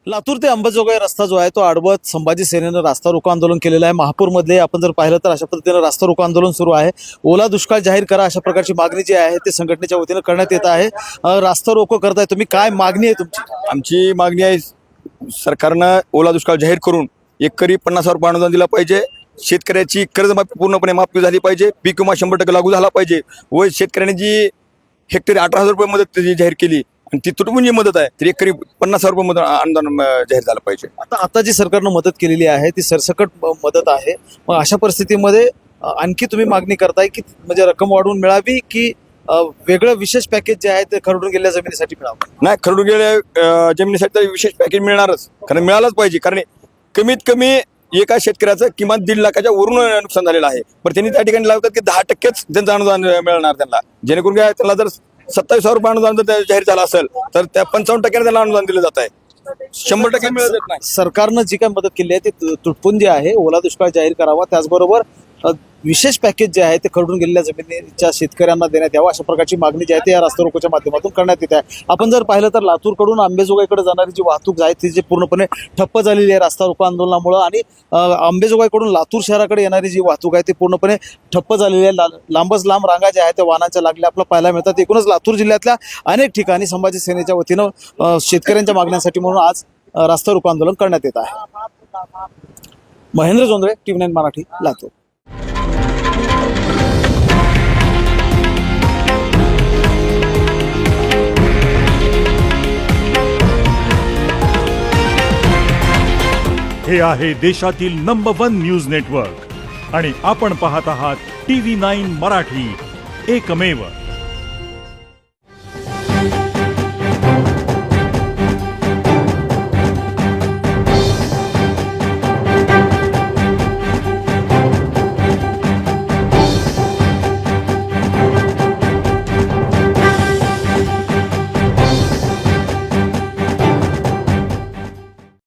लातूर ते अंबाजोगाई रस्ता जो आहे तो अडवत संभाजी सेनेनं रास्ता रोको आंदोलन केलेलं आहे। महापूरमध्ये आपण जर पाहिलं तर अशा पद्धतीने रास्ता रोको आंदोलन सुरू आहे। ओला दुष्काळ जाहीर करा अशा प्रकारची मागणी जी आहे ते संघटनेच्या वतीनं करण्यात येत आहे। रास्ता रोको करताय तुम्ही, काय मागणी आहे तुमची? आमची मागणी आहे सरकारनं ओला दुष्काळ जाहीर करून एकरी 50,000 रुपये अनुदान दिलं पाहिजे। शेतकऱ्याची कर्जमाफी पूर्णपणे माफी झाली पाहिजे। पीक विमा 100% लागू झाला पाहिजे व शेतकऱ्यांनी जी हेक्टरी 18,000 रुपये मदत जी जाहीर केली आणि ती तुटपुंजी जी मदत आहे तरी एकरी 50,000 रुपये मदत अनुदान जाहीर झालं पाहिजे। आता जी सरकारनं मदत केलेली आहे ती सरसकट मदत आहे। मग अशा परिस्थितीमध्ये आणखी तुम्ही मागणी करताय की म्हणजे रक्कम वाढवून मिळावी की वेगळं विशेष पॅकेज जे आहे ते खरडून गेलेल्या जमिनीसाठी मिळावं? नाही, खरडून गेल्या जमिनीसाठी तर विशेष पॅकेज मिळणारच, कारण मिळालंच पाहिजे। कारण कमीत कमी एका शेतकऱ्याचं किमान 1.5 लाखाच्या वरून नुकसान झालेलं आहे, पण त्यांनी त्या ठिकाणी लावतात की 10%च त्यांचं अनुदान मिळणार त्यांना, जेणेकरून काय त्यांना जर 27,000 रुपये अनुदान जर जाहीर झालं असेल तर त्या 55% त्यांना अनुदान दिलं जात आहे, 100% मिळत नाही। सरकारनं जी काही मदत केली आहे ती तुटपुंजी आहे। ओला दुष्काळ जाहीर करावा, त्याचबरोबर विशेष पॅकेज जे आहे ते खरडून गेलेल्या जमिनीच्या शेतकऱ्यांना देण्यात यावं अशा प्रकारची मागणी जी आहे ते या रास्ता रोकोच्या माध्यमातून करण्यात येत आहे। आपण जर पाहिलं तर लातूरकडून अंबाजोगाईकडे जाणारी जी वाहतूक आहे ती जी पूर्णपणे ठप्प झालेली आहे रास्ता रोको आंदोलनामुळे, आणि अंबाजोगाईकडून लातूर शहराकडे येणारी जी वाहतूक आहे ती पूर्णपणे ठप्प झालेली आहे। लांबच लांब रांगा ज्या आहेत त्या वाहनांच्या लागल्या आपल्याला पाहायला मिळतात। एकूणच लातूर जिल्ह्यातल्या अनेक ठिकाणी संभाजी सेनेच्या वतीनं शेतकऱ्यांच्या मागण्यांसाठी म्हणून आज रास्ता रोको आंदोलन करण्यात येत आहे। महेंद्र जोंधळे, TV9 मराठी, लातूर। हे आहे देशातील नंबर 1 न्यूज नेटवर्क आणि आपण पाहत आहात TV9 मराठी, एकमेव।